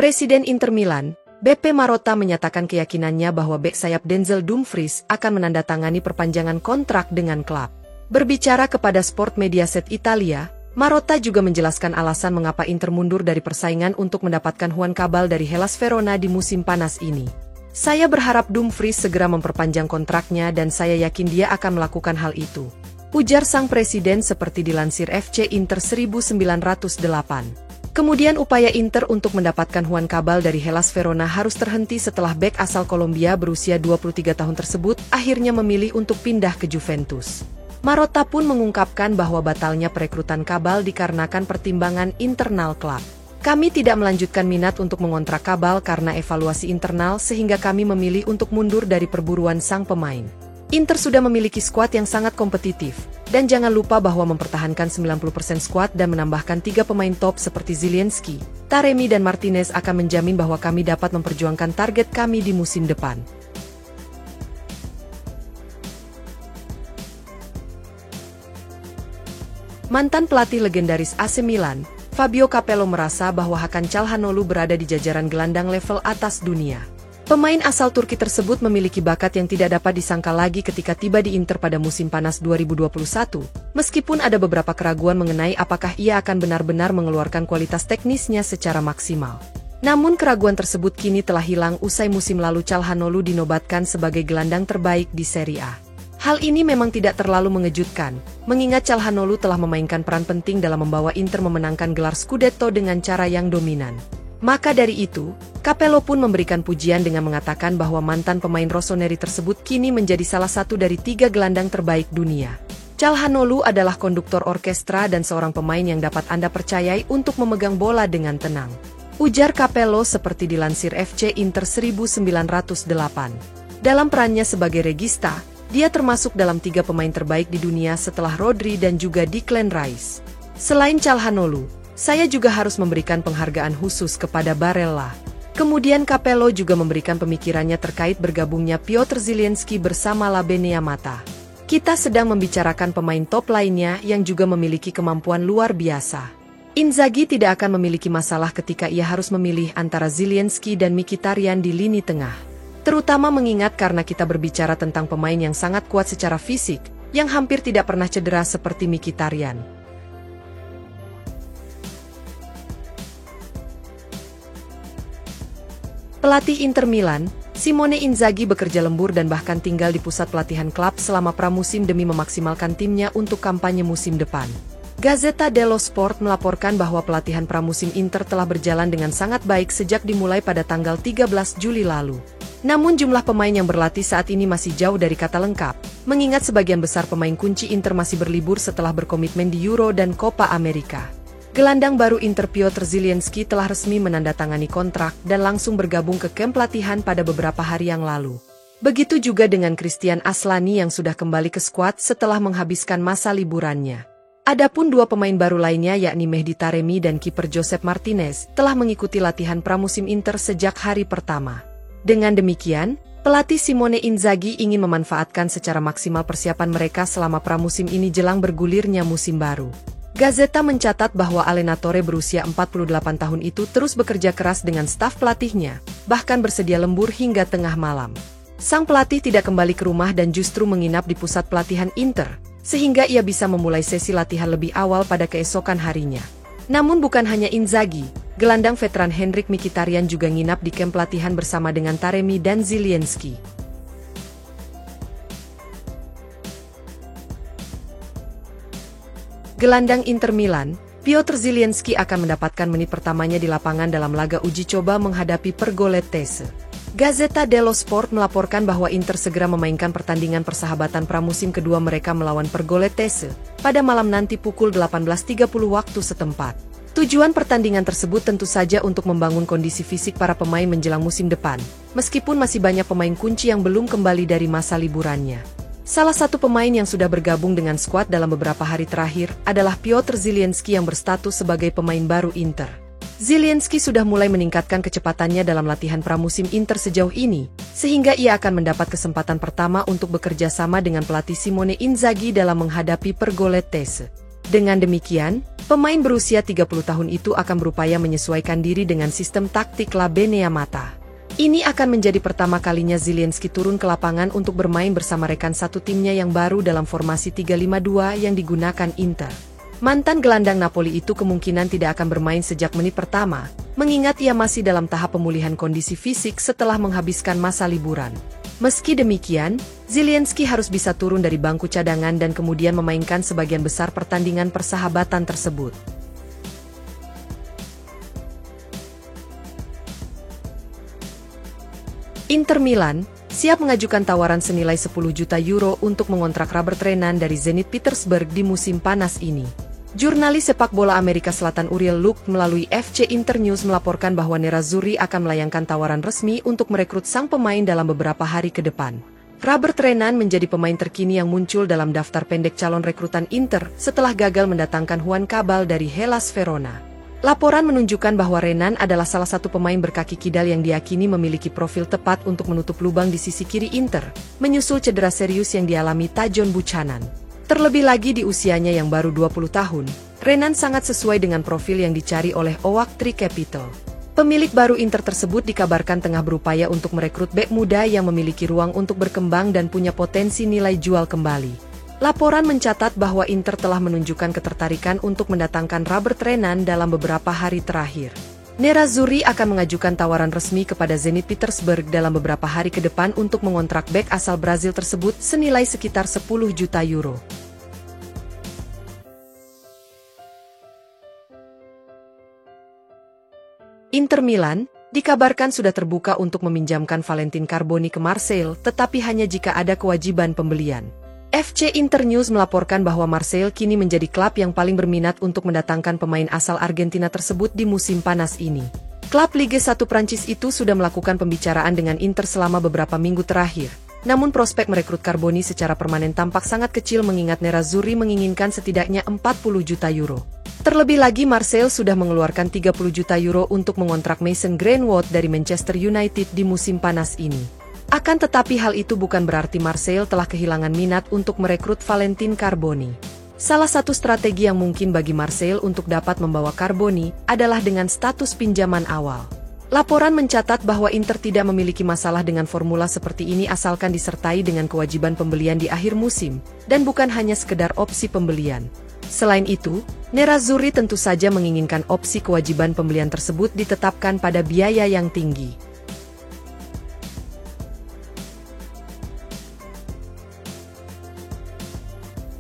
Presiden Inter Milan, Beppe Marotta menyatakan keyakinannya bahwa bek sayap Denzel Dumfries akan menandatangani perpanjangan kontrak dengan klub. Berbicara kepada Sport Mediaset Italia, Marotta juga menjelaskan alasan mengapa Inter mundur dari persaingan untuk mendapatkan Juan Cabal dari Hellas Verona di musim panas ini. Saya berharap Dumfries segera memperpanjang kontraknya dan saya yakin dia akan melakukan hal itu, ujar sang presiden seperti dilansir FC Inter 1908. Kemudian upaya Inter untuk mendapatkan Juan Cabal dari Hellas Verona harus terhenti setelah bek asal Kolombia berusia 23 tahun tersebut akhirnya memilih untuk pindah ke Juventus. Marotta pun mengungkapkan bahwa batalnya perekrutan Cabal dikarenakan pertimbangan internal klub. Kami tidak melanjutkan minat untuk mengontrak Cabal karena evaluasi internal sehingga kami memilih untuk mundur dari perburuan sang pemain. Inter sudah memiliki skuad yang sangat kompetitif, dan jangan lupa bahwa mempertahankan 90% skuad dan menambahkan 3 pemain top seperti Zielinski, Taremi dan Martinez akan menjamin bahwa kami dapat memperjuangkan target kami di musim depan. Mantan pelatih legendaris AC Milan, Fabio Capello merasa bahwa Hakan Çalhanoğlu berada di jajaran gelandang level atas dunia. Pemain asal Turki tersebut memiliki bakat yang tidak dapat disangka lagi ketika tiba di Inter pada musim panas 2021, meskipun ada beberapa keraguan mengenai apakah ia akan benar-benar mengeluarkan kualitas teknisnya secara maksimal. Namun keraguan tersebut kini telah hilang usai musim lalu Çalhanoğlu dinobatkan sebagai gelandang terbaik di Serie A. Hal ini memang tidak terlalu mengejutkan, mengingat Çalhanoğlu telah memainkan peran penting dalam membawa Inter memenangkan gelar Scudetto dengan cara yang dominan. Maka dari itu, Capello pun memberikan pujian dengan mengatakan bahwa mantan pemain rossoneri tersebut kini menjadi salah satu dari 3 gelandang terbaik dunia. Çalhanoğlu adalah konduktor orkestra dan seorang pemain yang dapat Anda percayai untuk memegang bola dengan tenang, ujar Capello seperti dilansir FC Inter 1908. Dalam perannya sebagai regista, dia termasuk dalam 3 pemain terbaik di dunia setelah Rodri dan juga Declan Rice. Selain Çalhanoğlu, saya juga harus memberikan penghargaan khusus kepada Barella. Kemudian Capello juga memberikan pemikirannya terkait bergabungnya Piotr Zielinski bersama Labenia Mata. Kita sedang membicarakan pemain top lainnya yang juga memiliki kemampuan luar biasa. Inzaghi tidak akan memiliki masalah ketika ia harus memilih antara Zielinski dan Mkhitaryan di lini tengah. Terutama mengingat karena kita berbicara tentang pemain yang sangat kuat secara fisik, yang hampir tidak pernah cedera seperti Mkhitaryan. Pelatih Inter Milan, Simone Inzaghi bekerja lembur dan bahkan tinggal di pusat pelatihan klub selama pramusim demi memaksimalkan timnya untuk kampanye musim depan. Gazzetta dello Sport melaporkan bahwa pelatihan pramusim Inter telah berjalan dengan sangat baik sejak dimulai pada tanggal 13 Juli lalu. Namun jumlah pemain yang berlatih saat ini masih jauh dari kata lengkap, mengingat sebagian besar pemain kunci Inter masih berlibur setelah berkomitmen di Euro dan Copa America. Gelandang baru Inter Piotr Zielinski telah resmi menandatangani kontrak dan langsung bergabung ke kamp latihan pada beberapa hari yang lalu. Begitu juga dengan Christian Aslani yang sudah kembali ke skuad setelah menghabiskan masa liburannya. Adapun 2 pemain baru lainnya yakni Mehdi Taremi dan kiper Josep Martinez telah mengikuti latihan pramusim Inter sejak hari pertama. Dengan demikian, pelatih Simone Inzaghi ingin memanfaatkan secara maksimal persiapan mereka selama pramusim ini jelang bergulirnya musim baru. Gazzetta mencatat bahwa Allenatore berusia 48 tahun itu terus bekerja keras dengan staf pelatihnya, bahkan bersedia lembur hingga tengah malam. Sang pelatih tidak kembali ke rumah dan justru menginap di pusat pelatihan Inter, sehingga ia bisa memulai sesi latihan lebih awal pada keesokan harinya. Namun bukan hanya Inzaghi, gelandang veteran Henrikh Mkhitaryan juga nginap di kamp pelatihan bersama dengan Taremi dan Zielinski. Gelandang Inter Milan, Piotr Zielinski akan mendapatkan menit pertamanya di lapangan dalam laga uji coba menghadapi Pergolettese. Gazzetta dello Sport melaporkan bahwa Inter segera memainkan pertandingan persahabatan pramusim kedua mereka melawan Pergolettese pada malam nanti pukul 18.30 waktu setempat. Tujuan pertandingan tersebut tentu saja untuk membangun kondisi fisik para pemain menjelang musim depan, meskipun masih banyak pemain kunci yang belum kembali dari masa liburannya. Salah satu pemain yang sudah bergabung dengan skuad dalam beberapa hari terakhir adalah Piotr Zielinski yang berstatus sebagai pemain baru Inter. Zielinski sudah mulai meningkatkan kecepatannya dalam latihan pramusim Inter sejauh ini, sehingga ia akan mendapat kesempatan pertama untuk bekerja sama dengan pelatih Simone Inzaghi dalam menghadapi Pergolettese. Dengan demikian, pemain berusia 30 tahun itu akan berupaya menyesuaikan diri dengan sistem taktik La Benea Mata. Ini akan menjadi pertama kalinya Zielinski turun ke lapangan untuk bermain bersama rekan satu timnya yang baru dalam formasi 3-5-2 yang digunakan Inter. Mantan gelandang Napoli itu kemungkinan tidak akan bermain sejak menit pertama, mengingat ia masih dalam tahap pemulihan kondisi fisik setelah menghabiskan masa liburan. Meski demikian, Zielinski harus bisa turun dari bangku cadangan dan kemudian memainkan sebagian besar pertandingan persahabatan tersebut. Inter Milan siap mengajukan tawaran senilai 10 juta euro untuk mengontrak Robert Renan dari Zenit Petersburg di musim panas ini. Jurnalis sepak bola Amerika Selatan Uriel Luke melalui FC Internews melaporkan bahwa Nerazzurri akan melayangkan tawaran resmi untuk merekrut sang pemain dalam beberapa hari ke depan. Robert Renan menjadi pemain terkini yang muncul dalam daftar pendek calon rekrutan Inter setelah gagal mendatangkan Juan Cabal dari Hellas Verona. Laporan menunjukkan bahwa Renan adalah salah satu pemain berkaki kidal yang diyakini memiliki profil tepat untuk menutup lubang di sisi kiri Inter, menyusul cedera serius yang dialami Tajon Buchanan. Terlebih lagi di usianya yang baru 20 tahun, Renan sangat sesuai dengan profil yang dicari oleh Oak Tree Capital. Pemilik baru Inter tersebut dikabarkan tengah berupaya untuk merekrut bek muda yang memiliki ruang untuk berkembang dan punya potensi nilai jual kembali. Laporan mencatat bahwa Inter telah menunjukkan ketertarikan untuk mendatangkan Robert Renan dalam beberapa hari terakhir. Nerazzurri akan mengajukan tawaran resmi kepada Zenit Petersburg dalam beberapa hari ke depan untuk mengontrak bek asal Brazil tersebut senilai sekitar 10 juta euro. Inter Milan dikabarkan sudah terbuka untuk meminjamkan Valentin Carboni ke Marseille, tetapi hanya jika ada kewajiban pembelian. FC Internews melaporkan bahwa Marseille kini menjadi klub yang paling berminat untuk mendatangkan pemain asal Argentina tersebut di musim panas ini. Klub Liga 1 Prancis itu sudah melakukan pembicaraan dengan Inter selama beberapa minggu terakhir. Namun prospek merekrut Carboni secara permanen tampak sangat kecil mengingat Nerazzurri menginginkan setidaknya 40 juta euro. Terlebih lagi Marseille sudah mengeluarkan 30 juta euro untuk mengontrak Mason Greenwood dari Manchester United di musim panas ini. Akan tetapi hal itu bukan berarti Marseille telah kehilangan minat untuk merekrut Valentin Carboni. Salah satu strategi yang mungkin bagi Marseille untuk dapat membawa Carboni adalah dengan status pinjaman awal. Laporan mencatat bahwa Inter tidak memiliki masalah dengan formula seperti ini asalkan disertai dengan kewajiban pembelian di akhir musim, dan bukan hanya sekedar opsi pembelian. Selain itu, Nerazzurri tentu saja menginginkan opsi kewajiban pembelian tersebut ditetapkan pada biaya yang tinggi.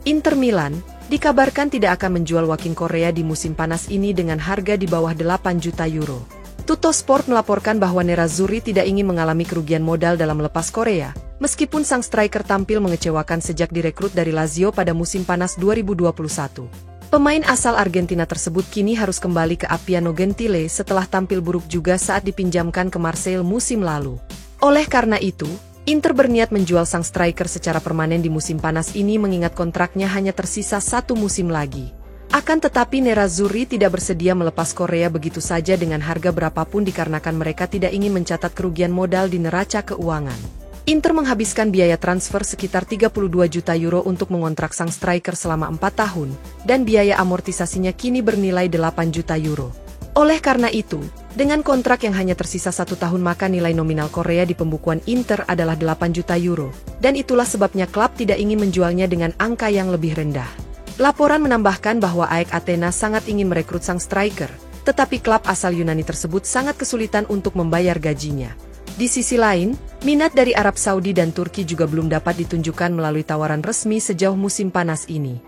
Inter Milan dikabarkan tidak akan menjual Joaquin Correa di musim panas ini dengan harga di bawah 8 juta euro. Tuttosport melaporkan bahwa Nerazzurri tidak ingin mengalami kerugian modal dalam melepas Correa, meskipun sang striker tampil mengecewakan sejak direkrut dari Lazio pada musim panas 2021. Pemain asal Argentina tersebut kini harus kembali ke Appiano Gentile setelah tampil buruk juga saat dipinjamkan ke Marseille musim lalu. Oleh karena itu, Inter berniat menjual sang striker secara permanen di musim panas ini mengingat kontraknya hanya tersisa 1 musim lagi. Akan tetapi Nerazzurri tidak bersedia melepas Correa begitu saja dengan harga berapapun dikarenakan mereka tidak ingin mencatat kerugian modal di neraca keuangan. Inter menghabiskan biaya transfer sekitar 32 juta euro untuk mengontrak sang striker selama 4 tahun, dan biaya amortisasinya kini bernilai 8 juta euro. Oleh karena itu, dengan kontrak yang hanya tersisa 1 tahun maka nilai nominal Correa di pembukuan Inter adalah 8 juta euro, dan itulah sebabnya klub tidak ingin menjualnya dengan angka yang lebih rendah. Laporan menambahkan bahwa AEK Athena sangat ingin merekrut sang striker, tetapi klub asal Yunani tersebut sangat kesulitan untuk membayar gajinya. Di sisi lain, minat dari Arab Saudi dan Turki juga belum dapat ditunjukkan melalui tawaran resmi sejauh musim panas ini.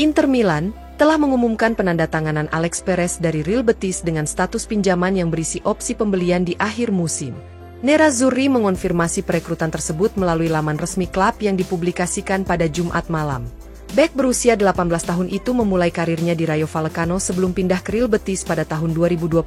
Inter Milan telah mengumumkan penandatanganan Alex Perez dari Real Betis dengan status pinjaman yang berisi opsi pembelian di akhir musim. Nerazzurri mengonfirmasi perekrutan tersebut melalui laman resmi klub yang dipublikasikan pada Jumat malam. Bek berusia 18 tahun itu memulai karirnya di Rayo Vallecano sebelum pindah ke Real Betis pada tahun 2022,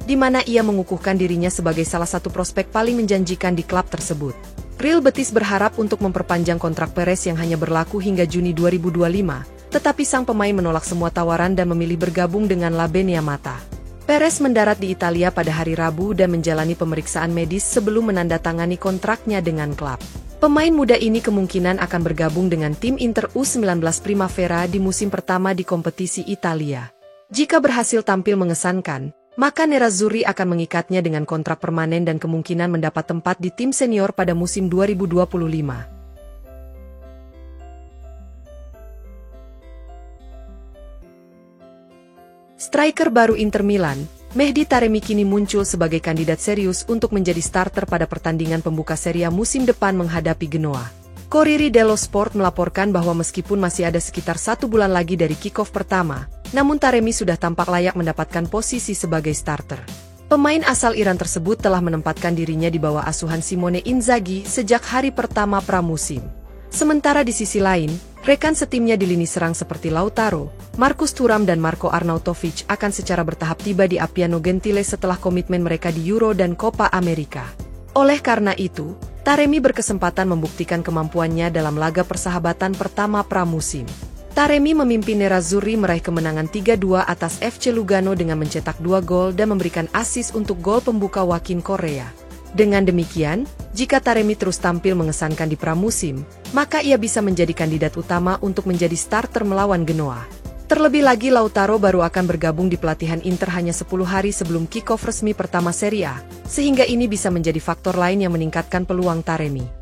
di mana ia mengukuhkan dirinya sebagai salah satu prospek paling menjanjikan di klub tersebut. Real Betis berharap untuk memperpanjang kontrak Perez yang hanya berlaku hingga Juni 2025, tetapi sang pemain menolak semua tawaran dan memilih bergabung dengan La Benea Mata. Perez mendarat di Italia pada hari Rabu dan menjalani pemeriksaan medis sebelum menandatangani kontraknya dengan klub. Pemain muda ini kemungkinan akan bergabung dengan tim Inter U19 Primavera di musim pertama di kompetisi Italia. Jika berhasil tampil mengesankan, maka Nerazzurri akan mengikatnya dengan kontrak permanen dan kemungkinan mendapat tempat di tim senior pada musim 2025. Striker baru Inter Milan, Mehdi Taremi kini muncul sebagai kandidat serius untuk menjadi starter pada pertandingan pembuka Serie A musim depan menghadapi Genoa. Corriere dello Sport melaporkan bahwa meskipun masih ada sekitar 1 bulan lagi dari kick-off pertama, namun Taremi sudah tampak layak mendapatkan posisi sebagai starter. Pemain asal Iran tersebut telah menempatkan dirinya di bawah asuhan Simone Inzaghi sejak hari pertama pramusim. Sementara di sisi lain, rekan setimnya di lini serang seperti Lautaro, Marcus Thuram dan Marco Arnautovic akan secara bertahap tiba di Appiano Gentile setelah komitmen mereka di Euro dan Copa America. Oleh karena itu, Taremi berkesempatan membuktikan kemampuannya dalam laga persahabatan pertama pramusim. Taremi memimpin Nerazzurri meraih kemenangan 3-2 atas FC Lugano dengan mencetak 2 gol dan memberikan assist untuk gol pembuka Joaquin Correa. Dengan demikian, jika Taremi terus tampil mengesankan di pramusim, maka ia bisa menjadi kandidat utama untuk menjadi starter melawan Genoa. Terlebih lagi Lautaro baru akan bergabung di pelatihan Inter hanya 10 hari sebelum kick-off resmi pertama Serie A, sehingga ini bisa menjadi faktor lain yang meningkatkan peluang Taremi.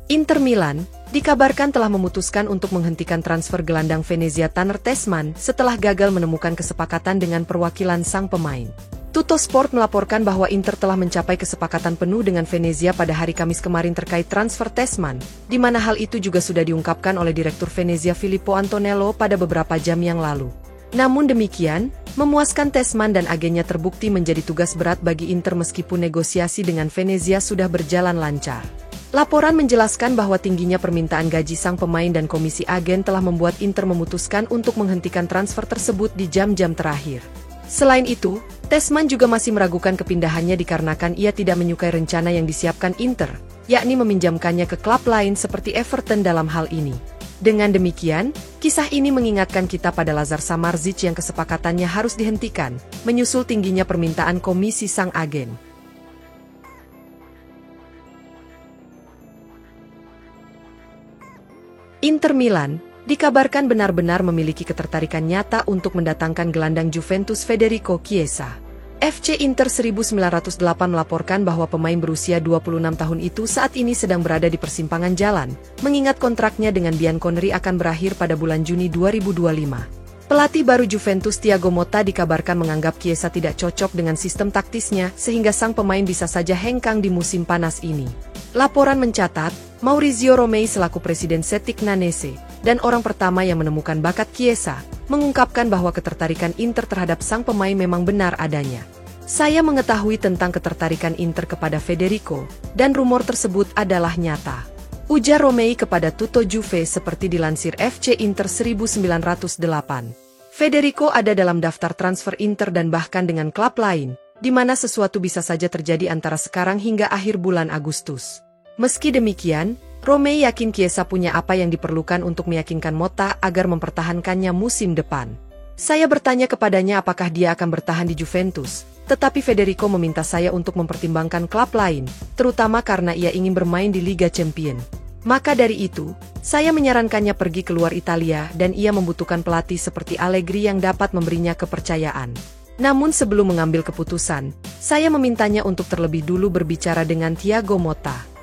Inter Milan dikabarkan telah memutuskan untuk menghentikan transfer gelandang Venezia Tanner Tessman setelah gagal menemukan kesepakatan dengan perwakilan sang pemain. Tuttosport melaporkan bahwa Inter telah mencapai kesepakatan penuh dengan Venezia pada hari Kamis kemarin terkait transfer Tessman, di mana hal itu juga sudah diungkapkan oleh Direktur Venezia Filippo Antonello pada beberapa jam yang lalu. Namun demikian, memuaskan Tessman dan agennya terbukti menjadi tugas berat bagi Inter meskipun negosiasi dengan Venezia sudah berjalan lancar. Laporan menjelaskan bahwa tingginya permintaan gaji sang pemain dan komisi agen telah membuat Inter memutuskan untuk menghentikan transfer tersebut di jam-jam terakhir. Selain itu, Tessman juga masih meragukan kepindahannya dikarenakan ia tidak menyukai rencana yang disiapkan Inter, yakni meminjamkannya ke klub lain seperti Everton dalam hal ini. Dengan demikian, kisah ini mengingatkan kita pada Lazar Samardzic yang kesepakatannya harus dihentikan, menyusul tingginya permintaan komisi sang agen. Inter Milan dikabarkan benar-benar memiliki ketertarikan nyata untuk mendatangkan gelandang Juventus Federico Chiesa. FC Inter 1908 melaporkan bahwa pemain berusia 26 tahun itu saat ini sedang berada di persimpangan jalan, mengingat kontraknya dengan Bianconeri akan berakhir pada bulan Juni 2025. Pelatih baru Juventus Thiago Motta dikabarkan menganggap Chiesa tidak cocok dengan sistem taktisnya sehingga sang pemain bisa saja hengkang di musim panas ini. Laporan mencatat, Maurizio Romei selaku Presiden Setik Nanese dan orang pertama yang menemukan bakat Chiesa, mengungkapkan bahwa ketertarikan Inter terhadap sang pemain memang benar adanya. Saya mengetahui tentang ketertarikan Inter kepada Federico, dan rumor tersebut adalah nyata. Ujar Romei kepada Tutto Juve seperti dilansir FC Inter 1908. Federico ada dalam daftar transfer Inter dan bahkan dengan klub lain, di mana sesuatu bisa saja terjadi antara sekarang hingga akhir bulan Agustus. Meski demikian, Romei yakin Chiesa punya apa yang diperlukan untuk meyakinkan Motta agar mempertahankannya musim depan. Saya bertanya kepadanya apakah dia akan bertahan di Juventus, tetapi Federico meminta saya untuk mempertimbangkan klub lain, terutama karena ia ingin bermain di Liga Champions. Maka dari itu, saya menyarankannya pergi keluar Italia dan ia membutuhkan pelatih seperti Allegri yang dapat memberinya kepercayaan. Namun sebelum mengambil keputusan, saya memintanya untuk terlebih dulu berbicara dengan Thiago Motta.